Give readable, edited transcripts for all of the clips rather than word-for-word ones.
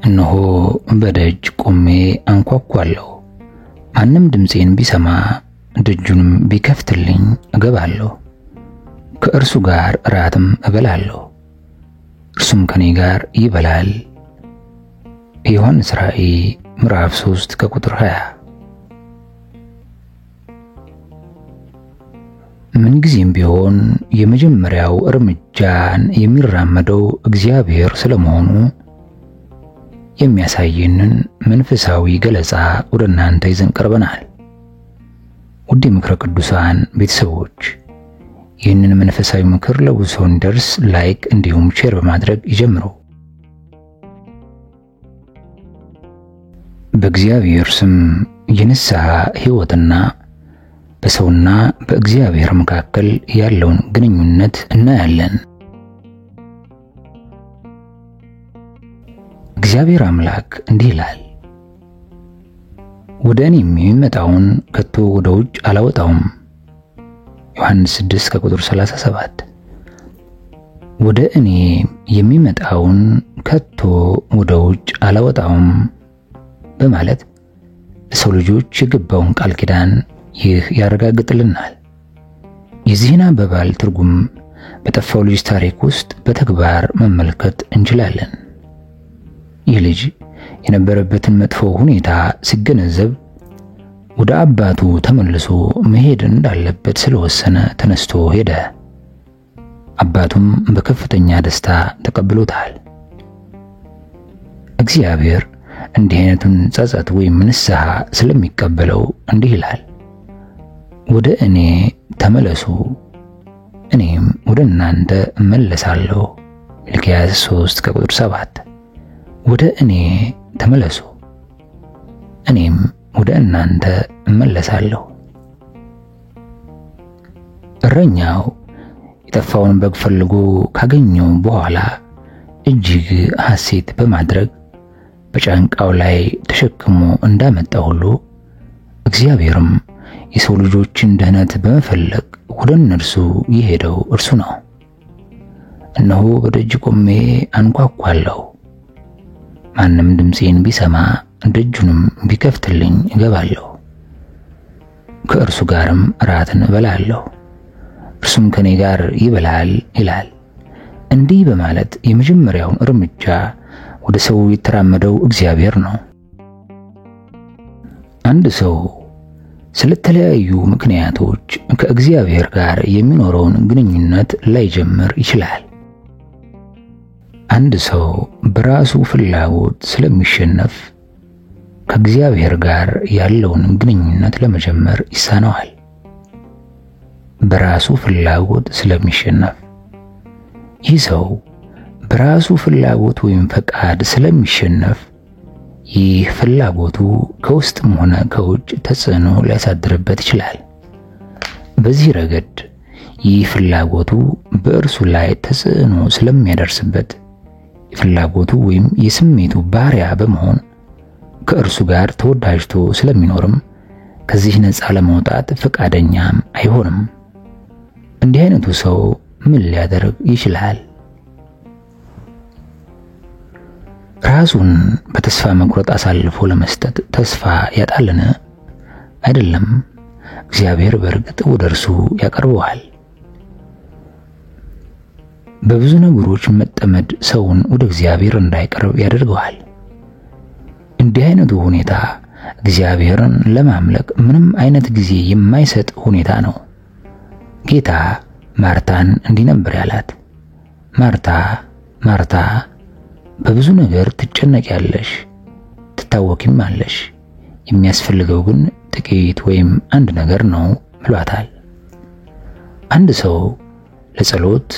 እነሆ በደጅ ቆሜ አንኳኳለሁ። ማንም ድምፄን ቢሰማ ደጁንም ቢከፍትልኝ እገባለሁ፣ ከእርሱ ጋር እራትም እበላለሁ፣ እርሱም ከኔ ጋር ይበላል። ዮሐንስ ራእይ ምዕራፍ 3 ከቁጥር 20። ምንጊዜም ቢሆን የመጀመሪያው እርምጃን የሚራመደው እግዚአብሔር ስለመሆኑ የሚያሳየንን መንፈሳዊ ገለጻ ወደ እናንተ ይዘን ቀርበናል። ውድ የምክረ ቅዱሳን ቤተሰቦች ይህንን መንፈሳዊ ምክር ለብዙ ሰው እንዲደርስ ላይክ እንዲሁም ሼር በማድረግ ይጀምሩ። በእግዚአብሔር ስም የንስሐ ሕይወትና በሰውና በእግዚአብሔር መካከል ያለውን ግንኙነት እናያለን። እግዚአብሔር አምላክ እንዲህ ይላል፣ ወደ እኔ የሚመጣውን ከቶ ወደ ውጭ አላወጣውም። ዮሐንስ 6 ከቁጥር 37። ወደ እኔ የሚመጣውን ከቶ ወደ ውጭ አላወጣውም በማለት ለሰው ልጆች የገባውን ቃል ኪዳን ይህ ያረጋግጥልናል። የዚህን አባባል ትርጉም በጠፋው ልጅ ታሪክ ውስጥ በተግባር መመልከት እንችላለን። ይህ ልጅ የነበረበትን መጥፎ ሁኔታ ሲገነዘብ ወደ አባቱ ተመልሶ መሄድ እንዳለበት ስለወሰነ ተነስቶ ሄደ። አባቱም በከፍተኛ ደስታ ተቀብሎታል። እግዚአብሔር እንዲህ አይነቱን ጸጸት ወይም ንስሐ ስለሚቀበለው እንዲህ ይላል፣ ወደ እኔ ተመለሱ እኔም ወደ እናንተ እመለሳለሁ። ሚልክያስ 3 ከቁጥር 7። ወደ እኔ ተመለሱ እኔም ወደ እናንተ እመለሳለሁ። እረኛው የጠፋውን በግ ፈልጎ ካገኘው በኋላ እጅግ ሐሴት በማድረግ በጫንቃው ላይ ተሸክሞ እንዳመጣ ሁሉ እግዚአብሔርም የሰው ልጆችን ደህነት በመፈለግ ወደ እነርሱ የሄደው እርሱ ነው። እነሆ በደጅ ቆሜ አንኳኳለሁ፣ ማንም ድምፄን ቢሰማ ደጁንም ቢከፍትልኝ እገባለሁ፣ ከእርሱ ጋርም እራትን እበላለሁ፣ እርሱም ከኔ ጋር ይበላል ይላል። እንዲህ በማለት የመጀመሪያውን እርምጃ ወደ ሰው የተራመደው እግዚአብሔር ነው። አንድ ሰው ስለተለያዩ ምክንያቶች ከእግዚአብሔር ጋር የሚኖረውን ግንኙነት ላይጀምር ይችላል። አንድ ሰው በራሱ ፍላጎት ስለሚሸነፍ ከእግዚአብሔር ጋር ያለውን ግንኙነት ለመጀመር ይሳነዋል። በራሱ ፍላጎት ስለሚሸነፍ ይህ ሰው በራሱ ፍላጎት ወይም ፈቃድ ስለሚሸነፍ ይህ ፍላጎቱ ከውስጥም ሆነ ከውጭ ተጽዕኖ ሊያሳድርበት ይችላል። በዚህ ረገድ ይህ ፍላጎቱ በእርሱ ላይ ተጽዕኖ ስለሚያደርስበት የፍላጎቱ ወይም የስሜቱ ባሪያ በመሆን ከእርሱ ጋር ተወዳጅቶ ስለሚኖርም ከዚህ ነፃ ለመውጣት ፈቃደኛም አይሆንም። እንዲህ አይነቱ ሰው ምን ሊያደርግ ይችላል? ራሱን በተስፋ መቁረጥ አሳልፎ ለመስጠት ተስፋ ያጣልን? አይደለም። እግዚአብሔር በእርግጥ ወደ እርሱ ያቀርበዋል። በብዙ ነገሮች መጠመድ ሰውን ወደ እግዚአብሔር እንዳይቀርብ ያደርገዋል። እንዲህ አይነቱ ሁኔታ እግዚአብሔርን ለማምለክ ምንም አይነት ጊዜ የማይሰጥ ሁኔታ ነው። ጌታ ማርታን እንዲህ ነበር ያላት፣ ማርታ ማርታ በብዙ ነገር ትጨነቂያለሽ፣ ትታወቂማለሽ፣ የሚያስፈልገው ግን ጥቂት ወይም አንድ ነገር ነው ብሏታል። አንድ ሰው ለጸሎት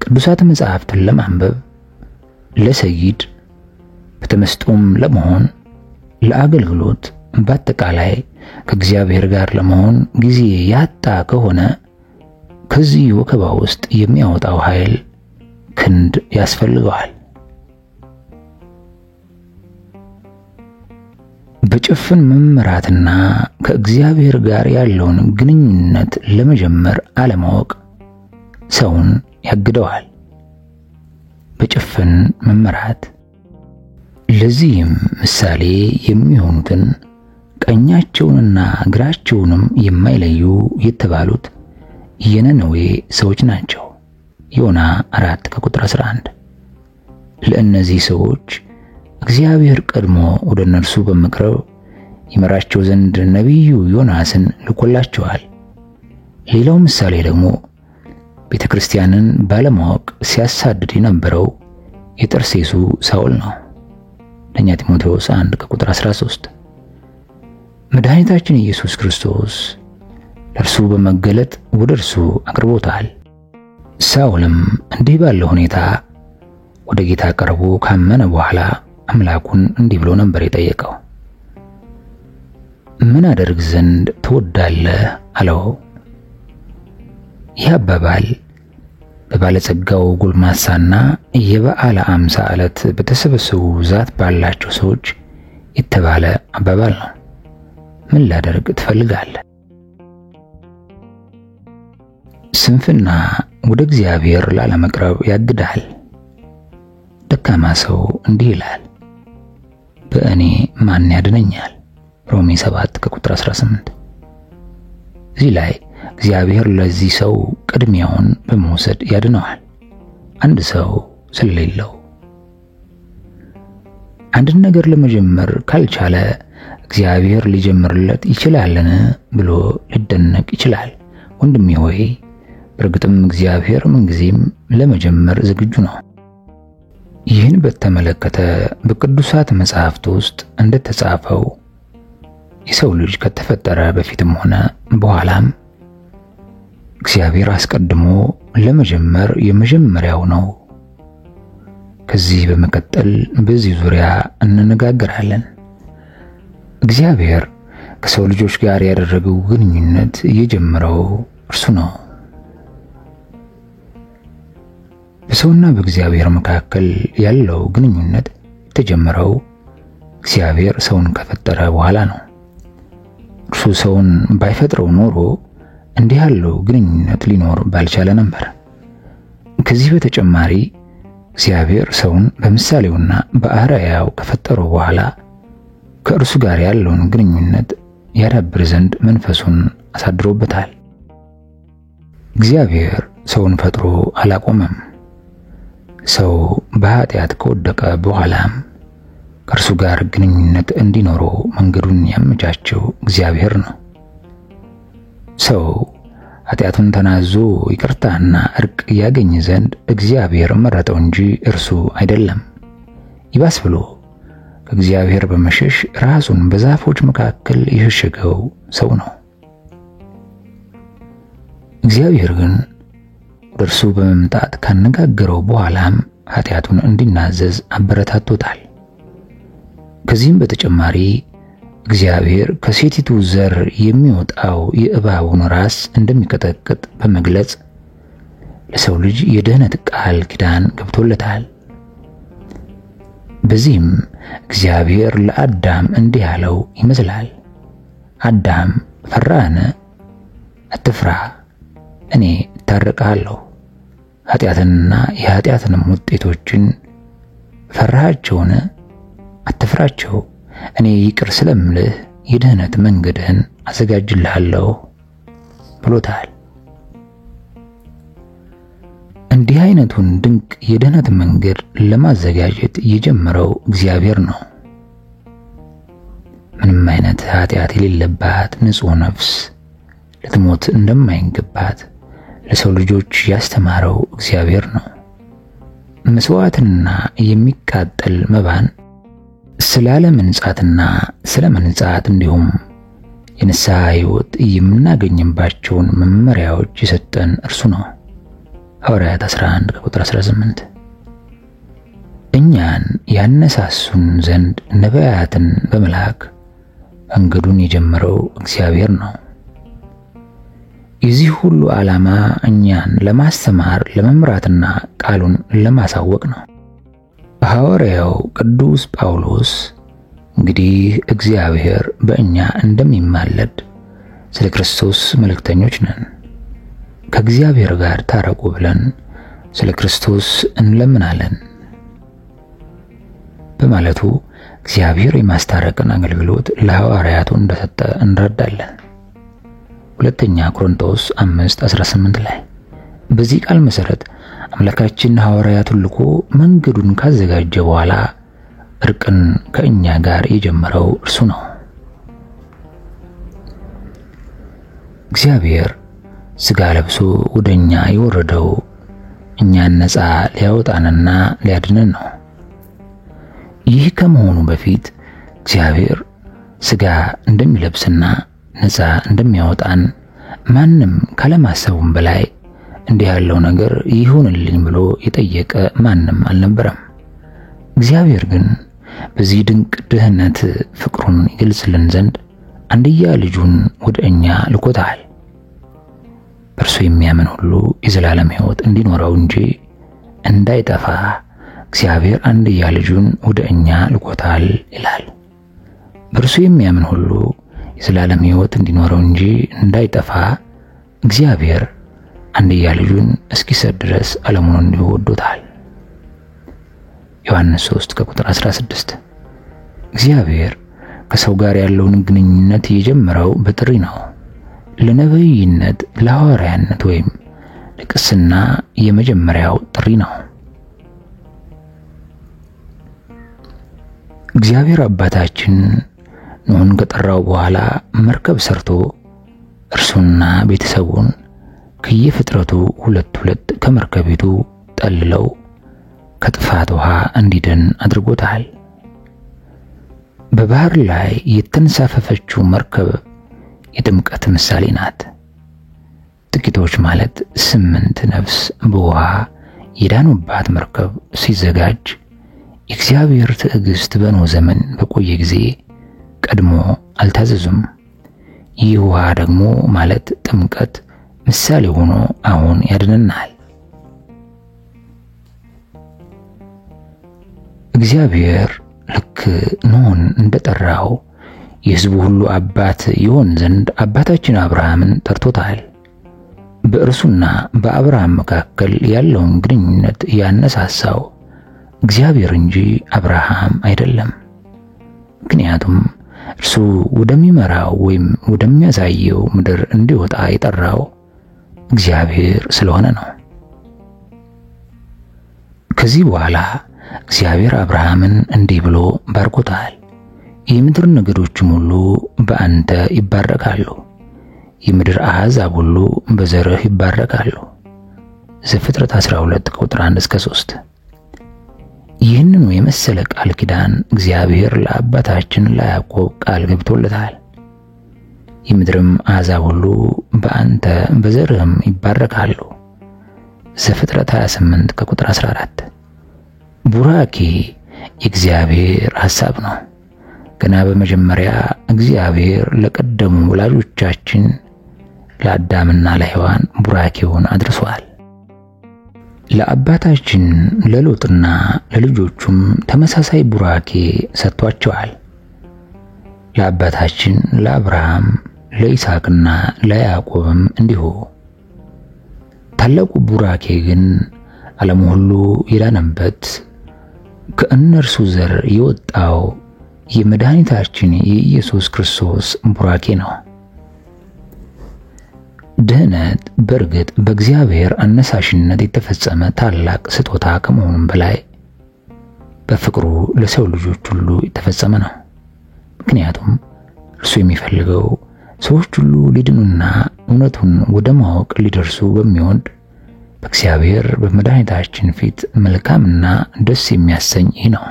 ቅዱሳት መጻሕፍትን ለማንበብ፣ ለሰይድ በተመስጦም ለመሆን፣ ለአገልግሎት በአጠቃላይ ከእግዚአብሔር ጋር ለመሆን ጊዜ ያጣ ከሆነ ከዚህ ወከባ ውስጥ የሚያወጣው ኃይል ክንድ ያስፈልገዋል። በጭፍን መመራትና ከእግዚአብሔር ጋር ያለውን ግንኙነት ለመጀመር አለማወቅ ሰውን ያግደዋል። በጭፍን መመራት ለዚህም ምሳሌ የሚሆኑትን ቀኛቸውንና ግራቸውንም የማይለዩ የተባሉት የነነዌ ሰዎች ናቸው። ዮና 4:11 ለእነዚህ ሰዎች እግዚአብሔር ቀድሞ ወደ እነርሱ በመቅረብ ይመራቸው ዘንድ ነቢዩ ዮናስን ልኮላቸዋል። ሌላው ምሳሌ ደግሞ ቤተክርስቲያንን ባለማወቅ ሲያሳድድ የነበረው የጠርሴሱ ሳውል ነው። ለኛ ጢሞቴዎስ 1:13 መድኃኒታችን ኢየሱስ ክርስቶስ ለእርሱ በመገለጥ ወደ እርሱ አቅርቦታል። ሳውልም እንዲህ ባለ ሁኔታ ወደ ጌታ ቀርቦ ካመነ በኋላ አምላኩን እንዲህ ብሎ ነበር የጠየቀው። ምን አደርግ ዘንድ ትወዳለህ አለው። ይህ አባባል በባለጸጋው ጎልማሳና የበዓለ አምሳ ዕለት በተሰበሰቡ ብዛት ባላቸው ሰዎች የተባለ አባባል ነው። ምን ላደርግ ትፈልጋለህ? ስንፍና ወደ እግዚአብሔር ላለመቅረብ ያግዳል። ደካማ ሰው እንዲህ ይላል፣ በእኔ ማን ያድነኛል? ሮሜ 7:18 እዚህ ላይ እግዚአብሔር ለዚህ ሰው ቅድሚያውን በመውሰድ ያድነዋል፣ አንድ ሰው ስለሌለው። አንድ ነገር ለመጀመር ካልቻለ እግዚአብሔር ሊጀምርለት ይችላልን ብሎ ሊደነቅ ይችላል። ወንድሜ ሆይ በእርግጥም እግዚአብሔር ምንጊዜም ለመጀመር ዝግጁ ነው። ይህን በተመለከተ በቅዱሳት መጻሕፍት ውስጥ እንደተጻፈው የሰው ልጅ ከተፈጠረ በፊትም ሆነ በኋላም እግዚአብሔር አስቀድሞ ለመጀመር የመጀመሪያው ነው። ከዚህ በመቀጠል በዚህ ዙሪያ እንነጋገራለን። እግዚአብሔር ከሰው ልጆች ጋር ያደረገው ግንኙነት የጀመረው እርሱ ነው። በሰውና በእግዚአብሔር መካከል ያለው ግንኙነት የተጀመረው እግዚአብሔር ሰውን ከፈጠረ በኋላ ነው። እርሱ ሰውን ባይፈጥረው ኖሮ እንዲህ ያለው ግንኙነት ሊኖር ባልቻለ ነበር። ከዚህ በተጨማሪ እግዚአብሔር ሰውን በምሳሌውና በአርአያው ከፈጠረው በኋላ ከእርሱ ጋር ያለውን ግንኙነት ያዳብር ዘንድ መንፈሱን አሳድሮበታል። እግዚአብሔር ሰውን ፈጥሮ አላቆመም። ሰው በኃጢአት ከወደቀ በኋላም ከእርሱ ጋር ግንኙነት እንዲኖረው መንገዱን ያመቻቸው እግዚአብሔር ነው። ሰው ኃጢአቱን ተናዞ ይቅርታና እርቅ ያገኝ ዘንድ እግዚአብሔር መረጠው እንጂ እርሱ አይደለም። ይባስ ብሎ ከእግዚአብሔር በመሸሽ ራሱን በዛፎች መካከል የሸሸገው ሰው ነው። እግዚአብሔር ግን ወደ እርሱ በመምጣት ካነጋገረው በኋላም ኃጢአቱን እንዲናዘዝ አበረታቶታል። ከዚህም በተጨማሪ እግዚአብሔር ከሴቲቱ ዘር የሚወጣው የእባቡን ራስ እንደሚቀጠቅጥ በመግለጽ ለሰው ልጅ የድህነት ቃል ኪዳን ገብቶለታል። በዚህም እግዚአብሔር ለአዳም እንዲህ ያለው ይመስላል፣ አዳም ፈራህን? አትፍራ፣ እኔ እታረቅሃለሁ። ኃጢአትንና የኃጢአትንም ውጤቶችን ፈራሃቸውን? አትፍራቸው፣ እኔ ይቅር ስለምልህ የድህነት መንገድህን አዘጋጅልሃለሁ ብሎታል። እንዲህ አይነቱን ድንቅ የድህነት መንገድ ለማዘጋጀት የጀመረው እግዚአብሔር ነው። ምንም አይነት ኃጢአት የሌለባት ንጹህ ነፍስ ለትሞት እንደማይገባት ለሰው ልጆች ያስተማረው እግዚአብሔር ነው። መስዋዕትና የሚቃጠል መባን ስላለ መንጻትና ስለ መንጻት እንዲሁም የንስሐ ሕይወት የምናገኝባቸውን መመሪያዎች የሰጠን እርሱ ነው። ሐዋርያት 11:18 እኛን ያነሳሱን ዘንድ ነቢያትን በመላክ መንገዱን የጀመረው እግዚአብሔር ነው። የዚህ ሁሉ ዓላማ እኛን ለማስተማር ለመምራትና ቃሉን ለማሳወቅ ነው። ሐዋርያው ቅዱስ ጳውሎስ እንግዲህ እግዚአብሔር በእኛ እንደሚማለድ ስለ ክርስቶስ መልእክተኞች ነን፣ ከእግዚአብሔር ጋር ታረቁ ብለን ስለ ክርስቶስ እንለምናለን። በማለቱ እግዚአብሔር የማስታረቅን አገልግሎት ለሐዋርያቱ እንደሰጠ እንረዳለን። ሁለተኛ ቆሮንቶስ 5:18 ላይ በዚህ ቃል መሰረት አምላካችን ሐዋርያቱን ልኮ መንገዱን ካዘጋጀ በኋላ እርቅን ከእኛ ጋር የጀመረው እርሱ ነው። እግዚአብሔር ሥጋ ለብሶ ወደኛ የወረደው እኛን ነፃ ሊያወጣንና ሊያድነን ነው። ይህ ከመሆኑ በፊት እግዚአብሔር ሥጋ እንደሚለብስና ነፃ እንደሚያወጣን ማንም ካለማሰቡም በላይ እንዲህ ያለው ነገር ይሁንልኝ ብሎ የጠየቀ ማንም አልነበረም። እግዚአብሔር ግን በዚህ ድንቅ ድህነት ፍቅሩን ይገልጽልን ዘንድ አንድያ ልጁን ወደ እኛ ልኮታል። በእርሱ የሚያምን ሁሉ የዘላለም ሕይወት እንዲኖረው እንጂ እንዳይጠፋ እግዚአብሔር አንድያ ልጁን ወደ እኛ ልኮታል ይላል። በእርሱ የሚያምን ሁሉ የዘላለም ሕይወት እንዲኖረው እንጂ እንዳይጠፋ እግዚአብሔር አንድያ ልጁን እስኪሰጥ ድረስ ዓለሙን እንዲሁ ወዶታል። ዮሐንስ 3:16 እግዚአብሔር ከሰው ጋር ያለውን ግንኙነት የጀመረው በጥሪ ነው። ለነብይነት፣ ለሐዋርያነት ወይም ለቅስና የመጀመሪያው ጥሪ ነው። እግዚአብሔር አባታችን ኖህን ከጠራው በኋላ መርከብ ሰርቶ እርሱና ቤተሰቡን ከየፍጥረቱ ሁለት ከመርከቢቱ ጠልለው ከጥፋት ውሃ እንዲድን አድርጎታል። በባህር ላይ የተንሳፈፈችው መርከብ የጥምቀት ምሳሌ ናት። ጥቂቶች ማለት 8 ነፍስ በውሃ የዳኑባት መርከብ ሲዘጋጅ የእግዚአብሔር ትዕግስት በኖህ ዘመን በቆየ ጊዜ ቀድሞ አልታዘዙም። ይህ ውሃ ደግሞ ማለት ጥምቀት ምሳሌ ሆኖ አሁን ያድነናል። እግዚአብሔር ልክ ኖህን እንደጠራው የሕዝቡ ሁሉ አባት ይሆን ዘንድ አባታችን አብርሃምን ጠርቶታል። በእርሱና በአብርሃም መካከል ያለውን ግንኙነት ያነሳሳው እግዚአብሔር እንጂ አብርሃም አይደለም። ምክንያቱም እርሱ ወደሚመራው ወይም ወደሚያሳየው ምድር እንዲወጣ የጠራው እግዚአብሔር ስለሆነ ነው። ከዚህ በኋላ እግዚአብሔር አብርሃምን እንዲህ ብሎ ባርኮታል። የምድር ነገዶችም ሁሉ በአንተ ይባረካሉ፣ የምድር አሕዛብ ሁሉ በዘርህ ይባረካሉ። ዘፍጥረት 12:1-3 ይህንን የመሰለ ቃል ኪዳን እግዚአብሔር ለአባታችን ለያዕቆብ ቃል ገብቶለታል። የምድርም አሕዛብ ሁሉ በአንተ በዘርህም ይባረካሉ። ዘፍጥረት 28:14 ቡራኬ የእግዚአብሔር ሐሳብ ነው። ገና በመጀመሪያ እግዚአብሔር ለቀደሙ ወላጆቻችን ለአዳምና ለሔዋን ቡራኬውን አድርሷል። ለአባታችን ለሎጥና ለልጆቹም ተመሳሳይ ቡራኬ ሰጥቷቸዋል። ለአባታችን ለአብርሃም ለይስሐቅና ለያዕቆብም እንዲሁ። ታላቁ ቡራኬ ግን ዓለም ሁሉ የዳነበት ከእነርሱ ዘር የወጣው የመድኃኒታችን የኢየሱስ ክርስቶስ ቡራኬ ነው። ድህነት በእርግጥ በእግዚአብሔር አነሳሽነት የተፈጸመ ታላቅ ስጦታ ከመሆኑም በላይ በፍቅሩ ለሰው ልጆች ሁሉ የተፈጸመ ነው። ምክንያቱም እርሱ የሚፈልገው ሰዎች ሁሉ ሊድኑና እውነቱን ወደ ማወቅ ሊደርሱ በሚወድ በእግዚአብሔር በመድኃኒታችን ፊት መልካምና ደስ የሚያሰኝ ነው።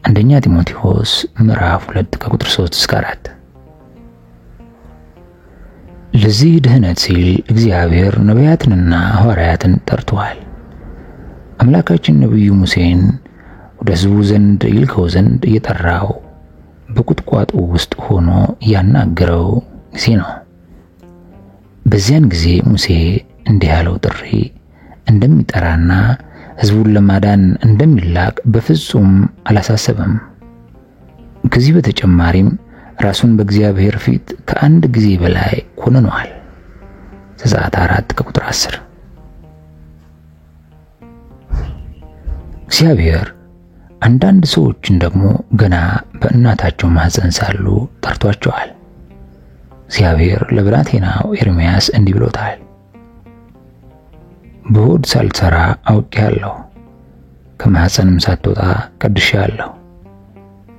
አንደኛ ጢሞቴዎስ ምዕራፍ 2:3-4 ለዚህ ድህነት ሲል እግዚአብሔር ነቢያትንና ሐዋርያትን ጠርቷል። አምላካችን ነብዩ ሙሴን ወደ ሕዝቡ ዘንድ ይልከው ዘንድ የጠራው በቁጥቋጦ ውስጥ ሆኖ ያናገረው ጊዜ ነው። በዚያን ጊዜ ሙሴ እንዲህ ያለው ጥሪ እንደሚጠራና ሕዝቡን ለማዳን እንደሚላክ በፍጹም አላሳሰበም። ከዚህ በተጨማሪም ራሱን በእግዚአብሔር ፊት ከአንድ ጊዜ በላይ ኮንኗል። ዘጸአት 4:10 እግዚአብሔር አንዳንድ ሰዎችን ደግሞ ገና በእናታቸው ማህፀን ሳሉ ጠርቷቸዋል። እግዚአብሔር ለብላቴናው ኤርምያስ እንዲህ ብሎታል፣ በሆድ ሳልሰራ አውቄሃለሁ፣ ከማህፀንም ሳትወጣ ቀድሼሃለሁ፣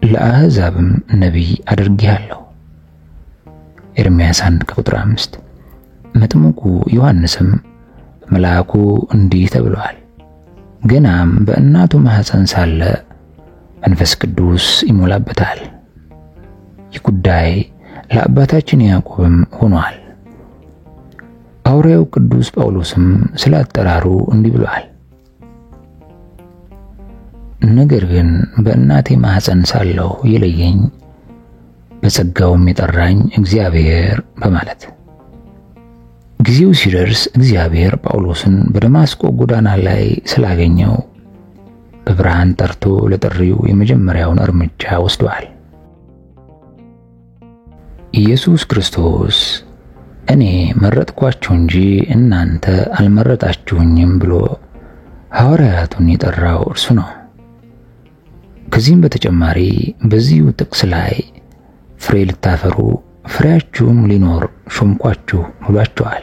ለአሕዛብም ነቢይ አድርጌሃለሁ። ኤርምያስ 1:5። መጥምቁ ዮሐንስም መልአኩ እንዲህ ተብሏል፣ ገናም በእናቱ ማህፀን ሳለ መንፈስ ቅዱስ ይሞላበታል። ይህ ጉዳይ ለአባታችን ያዕቆብም ሆኗል። ሐዋርያው ቅዱስ ጳውሎስም ስለ አጠራሩ እንዲህ ብሏል፣ ነገር ግን በእናቴ ማህፀን ሳለሁ የለየኝ በጸጋውም የጠራኝ እግዚአብሔር በማለት ጊዜው ሲደርስ እግዚአብሔር ጳውሎስን በደማስቆ ጎዳና ላይ ስላገኘው በብርሃን ጠርቶ ለጥሪው የመጀመሪያውን እርምጃ ወስዷል። ኢየሱስ ክርስቶስ እኔ መረጥኳችሁ እንጂ እናንተ አልመረጣችሁኝም ብሎ ሐዋርያቱን የጠራው እርሱ ነው። ከዚህም በተጨማሪ በዚሁ ጥቅስ ላይ ፍሬ ልታፈሩ ፍሬያችሁም ሊኖር ሾምኳችሁ ብሏቸዋል።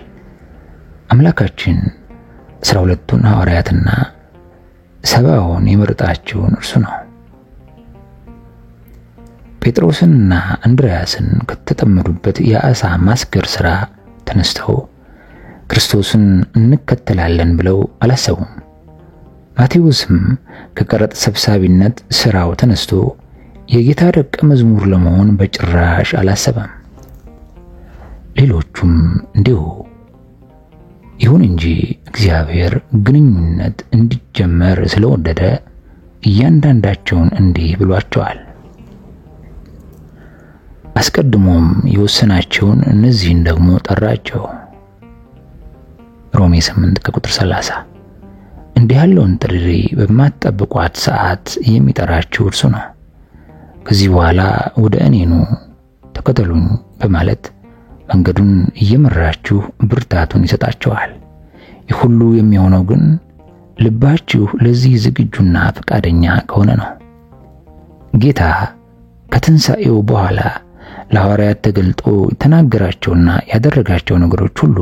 አምላካችን 12ቱን ሐዋርያትና 70ውን የመረጣቸውን እርሱ ነው። ጴጥሮስንና እንድርያስን ከተጠመዱበት የአሳ ማስገር ሥራ ተነስተው ክርስቶስን እንከተላለን ብለው አላሰቡም። ማቴዎስም ከቀረጥ ሰብሳቢነት ሥራው ተነስቶ የጌታ ደቀ መዝሙር ለመሆን በጭራሽ አላሰበም። ሌሎቹም እንዲሁ። ይሁን እንጂ እግዚአብሔር ግንኙነት እንዲጀመር ስለወደደ እያንዳንዳቸውን እንዲህ ብሏቸዋል። አስቀድሞም የወሰናቸውን እነዚህን ደግሞ ጠራቸው። ሮሜ 8:30። እንዲህ ያለውን ጥሪ በማትጠብቋት ሰዓት የሚጠራችሁ እርሱ ነው። ከዚህ በኋላ ወደ እኔ ኑ ተከተሉኝ በማለት መንገዱን እየመራችሁ ብርታቱን ይሰጣችኋል። ይህ ሁሉ የሚሆነው ግን ልባችሁ ለዚህ ዝግጁና ፈቃደኛ ከሆነ ነው። ጌታ ከትንሣኤው በኋላ ለሐዋርያት ተገልጦ የተናገራቸውና ያደረጋቸው ነገሮች ሁሉ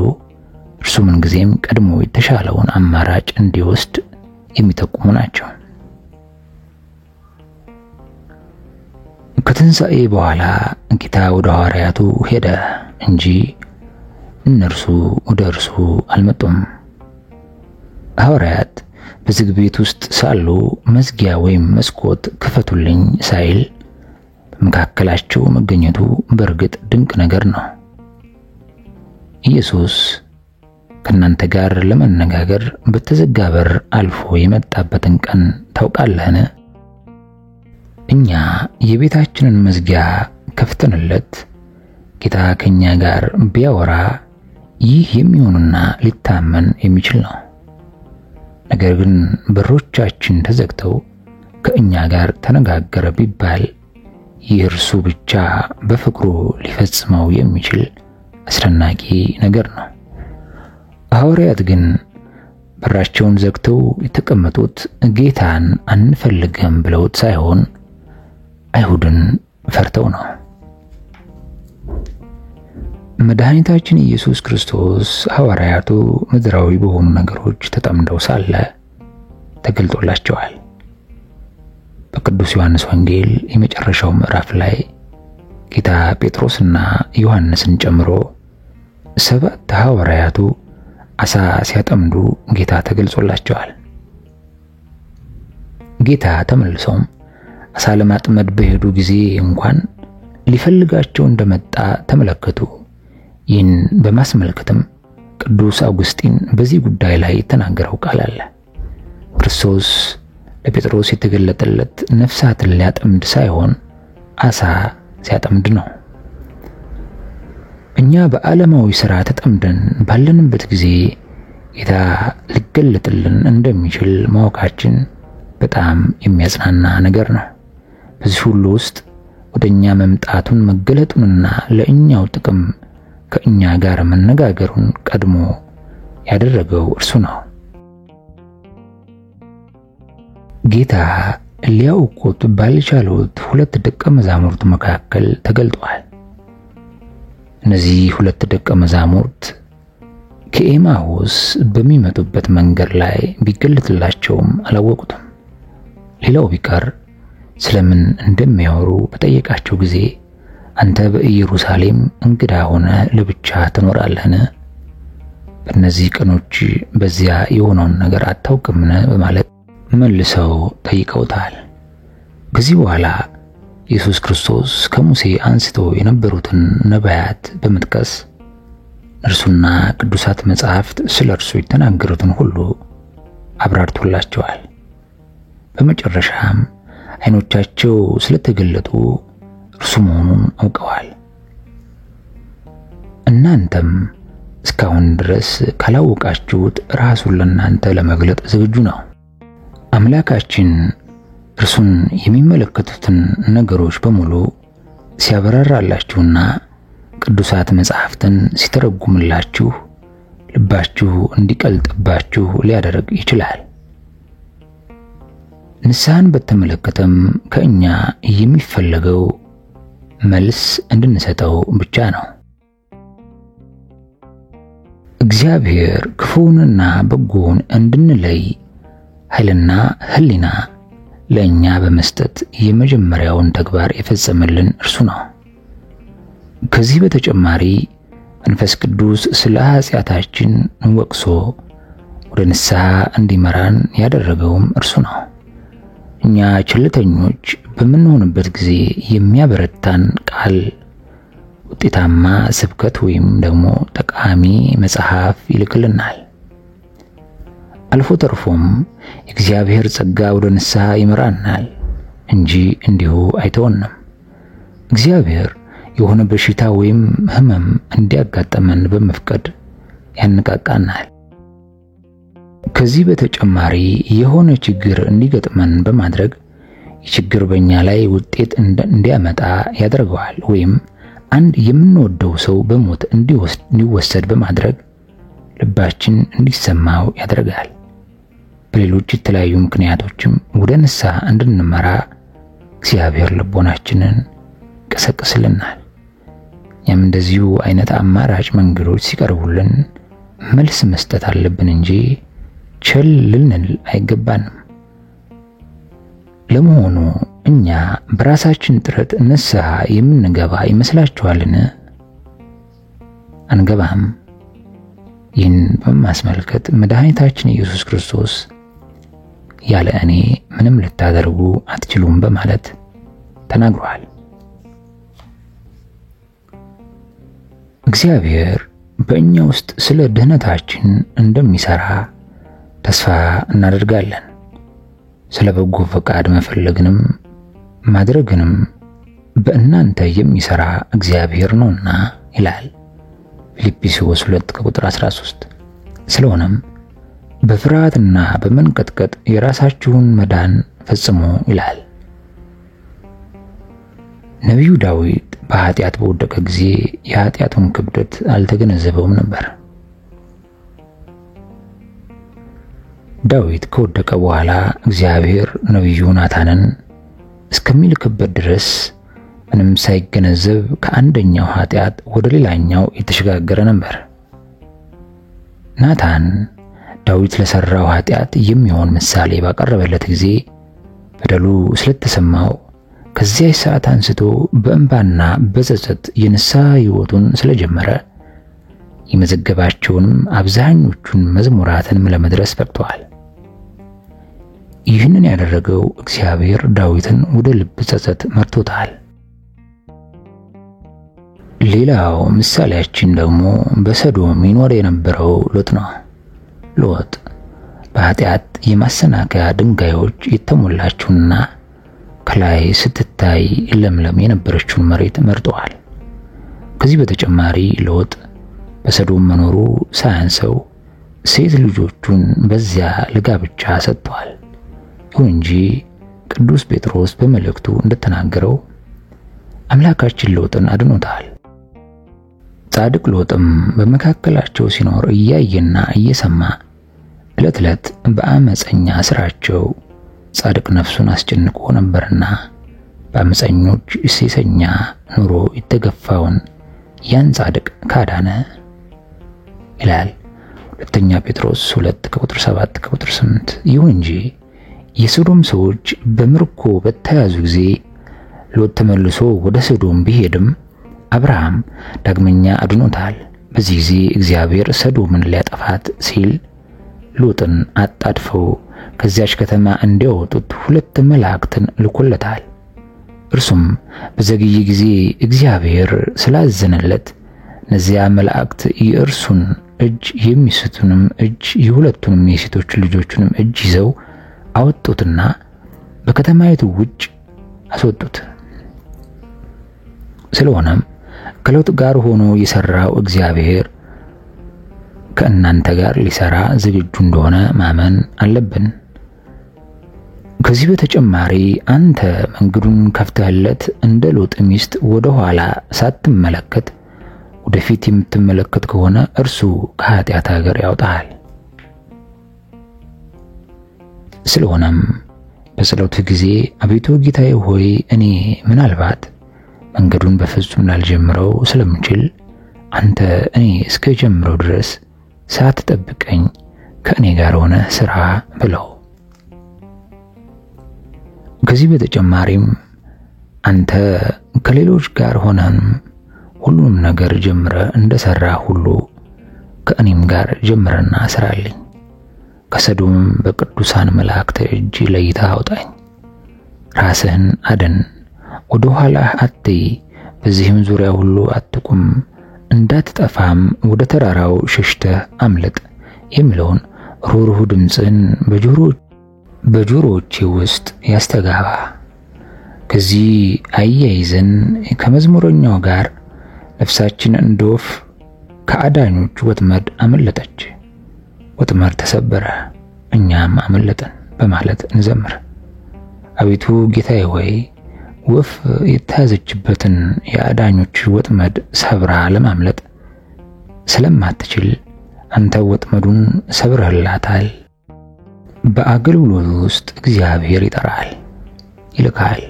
እርሱ ምንጊዜም ቀድሞ የተሻለውን አማራጭ እንዲወስድ የሚጠቁሙ ናቸው። ከትንሣኤ በኋላ ጌታ ወደ ሐዋርያቱ ሄደ እንጂ እነርሱ ወደ እርሱ አልመጡም። ሐዋርያት በዝግ ቤት ውስጥ ሳሉ መዝጊያ ወይም መስኮት ክፈቱልኝ ሳይል በመካከላቸው መገኘቱ በእርግጥ ድንቅ ነገር ነው። ኢየሱስ ከእናንተ ጋር ለመነጋገር በተዘጋ በር አልፎ የመጣበትን ቀን ታውቃለህን? እኛ የቤታችንን መዝጊያ ከፍተንለት ጌታ ከኛ ጋር ቢያወራ ይህ የሚሆንና ሊታመን የሚችል ነው። ነገር ግን በሮቻችን ተዘግተው ከእኛ ጋር ተነጋገረ ቢባል ይህ እርሱ ብቻ በፍቅሩ ሊፈጽመው የሚችል አስደናቂ ነገር ነው። ሐዋርያት ግን በራቸውን ዘግተው የተቀመጡት ጌታን አንፈልግም ብለውት ሳይሆን አይሁድን ፈርተው ነው። መድኃኒታችን ኢየሱስ ክርስቶስ ሐዋርያቱ ምድራዊ በሆኑ ነገሮች ተጠምደው ሳለ ተገልጦላቸዋል። በቅዱስ ዮሐንስ ወንጌል የመጨረሻው ምዕራፍ ላይ ጌታ ጴጥሮስና ዮሐንስን ጨምሮ 7 ሐዋርያቱ አሳ ሲያጠምዱ ጌታ ተገልጾላቸዋል። ጌታ ተመልሰውም አሳ ለማጥመድ በሄዱ ጊዜ እንኳን ሊፈልጋቸው እንደመጣ ተመለከቱ። ይህን በማስመልከትም ቅዱስ አውግስጢን በዚህ ጉዳይ ላይ የተናገረው ቃል አለ። ክርስቶስ ለጴጥሮስ የተገለጠለት ነፍሳትን ሊያጠምድ ሳይሆን አሳ ሲያጠምድ ነው። እኛ በዓለማዊ ሥራ ተጠምደን ባለንበት ጊዜ ጌታ ሊገለጥልን እንደሚችል ማወቃችን በጣም የሚያጽናና ነገር ነው። በዚህ ሁሉ ውስጥ ወደኛ መምጣቱን መገለጡንና ለእኛው ጥቅም ከእኛ ጋር መነጋገሩን ቀድሞ ያደረገው እርሱ ነው። ጌታ ሊያውቁት ባልቻሉት ሁለት ደቀ መዛሙርት መካከል ተገልጧል። እነዚህ ሁለት ደቀ መዛሙርት ከኤማሁስ በሚመጡበት መንገድ ላይ ቢገለጥላቸውም አላወቁትም። ሌላው ቢቀር ስለምን እንደሚያወሩ በጠየቃቸው ጊዜ አንተ በኢየሩሳሌም እንግዳ ሆነ ለብቻ ትኖራለህን? በእነዚህ ቀኖች በዚያ የሆነውን ነገር አታውቅምን? በማለት መልሰው ጠይቀውታል። ከዚህ በኋላ ኢየሱስ ክርስቶስ ከሙሴ አንስቶ የነበሩትን ነቢያት በመጥቀስ እርሱና ቅዱሳት መጻሕፍት ስለ እርሱ የተናገሩትን ሁሉ አብራርቶላቸዋል። በመጨረሻም ዓይኖቻቸው ስለተገለጡ እርሱ መሆኑን አውቀዋል። እናንተም እስካሁን ድረስ ካላወቃችሁት ራሱን ለእናንተ ለመግለጥ ዝግጁ ነው። አምላካችን እርሱን የሚመለከቱትን ነገሮች በሙሉ ሲያበራራላችሁና ቅዱሳት መጻሕፍትን ሲተረጉምላችሁ ልባችሁ እንዲቀልጥባችሁ ሊያደርግ ይችላል። ንስሐን በተመለከተም ከእኛ የሚፈለገው መልስ እንድንሰጠው ብቻ ነው። እግዚአብሔር ክፉውንና በጎውን እንድንለይ ኃይልና ሕሊና ለእኛ በመስጠት የመጀመሪያውን ተግባር የፈጸመልን እርሱ ነው። ከዚህ በተጨማሪ መንፈስ ቅዱስ ስለ ኃጢአታችን ወቅሶ ወደ ንስሐ እንዲመራን ያደረገውም እርሱ ነው። እኛ ቸልተኞች በምንሆንበት ጊዜ የሚያበረታን ቃል፣ ውጤታማ ስብከት ወይም ደግሞ ጠቃሚ መጽሐፍ ይልክልናል። አልፎ ተርፎም የእግዚአብሔር ጸጋ ወደ ንስሐ ይመራናል እንጂ እንዲሁ አይተወንም። እግዚአብሔር የሆነ በሽታ ወይም ሕመም እንዲያጋጥመን በመፍቀድ ያነቃቃናል። ከዚህ በተጨማሪ የሆነ ችግር እንዲገጥመን በማድረግ የችግር በእኛ ላይ ውጤት እንዲያመጣ ያደርገዋል። ወይም አንድ የምንወደው ሰው በሞት እንዲወሰድ በማድረግ ልባችን እንዲሰማው ያደርጋል። በሌሎች የተለያዩ ምክንያቶችም ወደ ንስሐ እንድንመራ እግዚአብሔር ልቦናችንን ቀሰቅስልናል። እኛም እንደዚሁ አይነት አማራጭ መንገዶች ሲቀርቡልን መልስ መስጠት አለብን እንጂ ቸል ልንል አይገባንም። ለመሆኑ እኛ በራሳችን ጥረት ንስሐ የምንገባ ይመስላችኋልን? አንገባም። ይህን በማስመልከት መድኃኒታችን ኢየሱስ ክርስቶስ ያለ እኔ ምንም ልታደርጉ አትችሉም በማለት ተናግሯል። እግዚአብሔር በእኛ ውስጥ ስለ ድህነታችን እንደሚሰራ ተስፋ እናደርጋለን። ስለ በጎ ፈቃድ መፈለግንም ማድረግንም በእናንተ የሚሰራ እግዚአብሔር ነውና ይላል ፊልጵስዩስ 2:13። ስለሆነም በፍርሃትና በመንቀጥቀጥ የራሳችሁን መዳን ፈጽሙ ይላል። ነቢዩ ዳዊት በኃጢአት በወደቀ ጊዜ የኃጢአቱን ክብደት አልተገነዘበውም ነበር። ዳዊት ከወደቀ በኋላ እግዚአብሔር ነቢዩ ናታንን እስከሚልክበት ድረስ ምንም ሳይገነዘብ ከአንደኛው ኃጢአት ወደ ሌላኛው የተሸጋገረ ነበር። ናታን ዳዊት ለሰራው ኃጢአት የሚሆን ምሳሌ ባቀረበለት ጊዜ በደሉ ስለተሰማው ከዚያ ሰዓት አንስቶ በእንባና በጸጸት የንስሐ ሕይወቱን ስለጀመረ የመዘገባቸውንም አብዛኞቹን መዝሙራትን ለመድረስ በቅቷል። ይህንን ያደረገው እግዚአብሔር ዳዊትን ወደ ልብ ጸጸት መርቶታል። ሌላው ምሳሌያችን ደግሞ በሰዶም ይኖር የነበረው ሎጥ ነው። ሎጥ በኃጢአት የማሰናከያ ድንጋዮች የተሞላችውና ከላይ ስትታይ ለምለም የነበረችውን መሬት መርጧል። ከዚህ በተጨማሪ ሎጥ በሰዶም መኖሩ ሳያንሰው ሴት ልጆቹን በዚያ ለጋብቻ ሰጥቷል። ይሁን እንጂ ቅዱስ ጴጥሮስ በመልእክቱ እንደተናገረው አምላካችን ሎጥን አድኖታል። ጻድቅ ሎጥም በመካከላቸው ሲኖር እያየና እየሰማ ዕለት ዕለት በአመፀኛ ስራቸው ጻድቅ ነፍሱን አስጨንቆ ነበርና በአመፀኞች ሴሰኛ ኑሮ የተገፋውን ያን ጻድቅ ካዳነ ይላል ሁለተኛ ጴጥሮስ 2:7-8። ይሁን እንጂ የሶዶም ሰዎች በምርኮ በተያዙ ጊዜ ሎጥ ተመልሶ ወደ ሶዶም ቢሄድም አብርሃም ዳግመኛ አድኖታል። በዚህ ጊዜ እግዚአብሔር ሰዶምን ሊያጠፋት ሲል ሎጥን አጣድፈው ከዚያች ከተማ እንዲያወጡት 2 መላእክትን ልኮለታል። እርሱም በዘገየ ጊዜ እግዚአብሔር ስላዘነለት እነዚያ መላእክት የእርሱን እጅ የሚስቱንም እጅ የሁለቱንም የሴቶች ልጆቹንም እጅ ይዘው አወጡትና በከተማይቱ ውጭ አስወጡት። ስለሆነም ከሎጥ ጋር ሆኖ የሰራው እግዚአብሔር ከእናንተ ጋር ሊሰራ ዝግጁ እንደሆነ ማመን አለብን። ከዚህ በተጨማሪ አንተ መንገዱን ከፍተህለት እንደ ሎጥ ሚስት ወደ ኋላ ሳትመለከት ወደፊት የምትመለከት ከሆነ እርሱ ከኃጢአት ሀገር ያወጣል። ስለሆነም በጸሎት ጊዜ አቤቱ ጌታዬ ሆይ እኔ ምናልባት መንገዱን በፍጹም ላልጀምረው ስለምችል አንተ እኔ እስከጀምረው ድረስ ሳትጠብቀኝ ከእኔ ጋር ሆነ ስራ ብለው። ከዚህ በተጨማሪም አንተ ከሌሎች ጋር ሆነህም ሁሉንም ነገር ጀምረ እንደሰራ ሁሉ ከእኔም ጋር ጀምረና ስራልኝ። ከሰዶም በቅዱሳን መላእክት እጅ ለይተህ አውጣኝ። ራስህን አድን፣ ወደ ኋላህ አትይ፣ በዚህም ዙሪያ ሁሉ አትቁም፣ እንዳትጠፋም ወደ ተራራው ሸሽተህ አምልጥ የሚለውን ሩህሩህ ድምፅን በጆሮዎቼ ውስጥ ያስተጋባ። ከዚህ አያይዘን ከመዝሙረኛው ጋር ነፍሳችን እንደ ወፍ ከአዳኞች ወጥመድ አመለጠች፣ ወጥመድ ተሰበረ፣ እኛም አመለጠን በማለት እንዘምር። አቤቱ ጌታዬ ሆይ ወፍ የተያዘችበትን የአዳኞች ወጥመድ ሰብራ ለማምለጥ ስለማትችል አንተ ወጥመዱን ሰብረህላታል። በአገልግሎት ውስጥ እግዚአብሔር ይጠራል፣ ይልካል።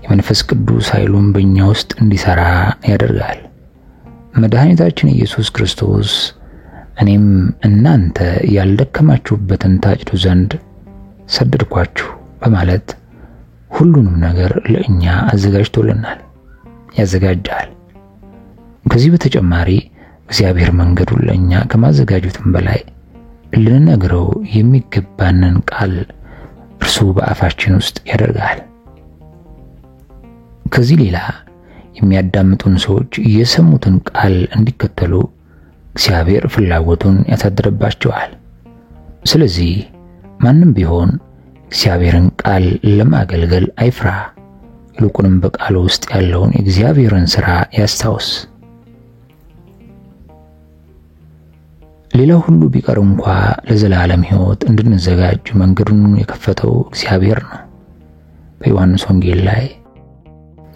የመንፈስ ቅዱስ ኃይሉን በእኛ ውስጥ እንዲሰራ ያደርጋል። መድኃኒታችን ኢየሱስ ክርስቶስ እኔም እናንተ ያልደከማችሁበትን ታጭዱ ዘንድ ሰደድኳችሁ በማለት ሁሉንም ነገር ለእኛ አዘጋጅቶልናል፣ ያዘጋጃል። ከዚህ በተጨማሪ እግዚአብሔር መንገዱን ለእኛ ከማዘጋጀቱም በላይ ልንነግረው የሚገባንን ቃል እርሱ በአፋችን ውስጥ ያደርጋል። ከዚህ ሌላ የሚያዳምጡን ሰዎች የሰሙትን ቃል እንዲከተሉ እግዚአብሔር ፍላጎቱን ያሳድርባቸዋል። ስለዚህ ማንም ቢሆን እግዚአብሔርን ቃል ለማገልገል አይፍራ፣ ይልቁንም በቃሉ ውስጥ ያለውን የእግዚአብሔርን ሥራ ያስታውስ። ሌላው ሁሉ ቢቀር እንኳ ለዘላለም ሕይወት እንድንዘጋጅ መንገዱን የከፈተው እግዚአብሔር ነው። በዮሐንስ ወንጌል ላይ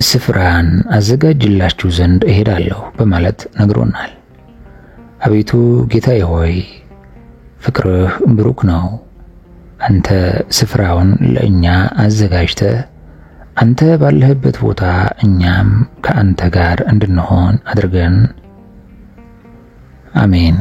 ስፍራን አዘጋጅላችሁ ዘንድ እሄዳለሁ በማለት ነግሮናል። አቤቱ ጌታዬ ሆይ ፍቅርህ ብሩክ ነው። አንተ ስፍራውን ለእኛ አዘጋጅተህ አንተ ባለህበት ቦታ እኛም ከአንተ ጋር እንድንሆን አድርገን። አሜን።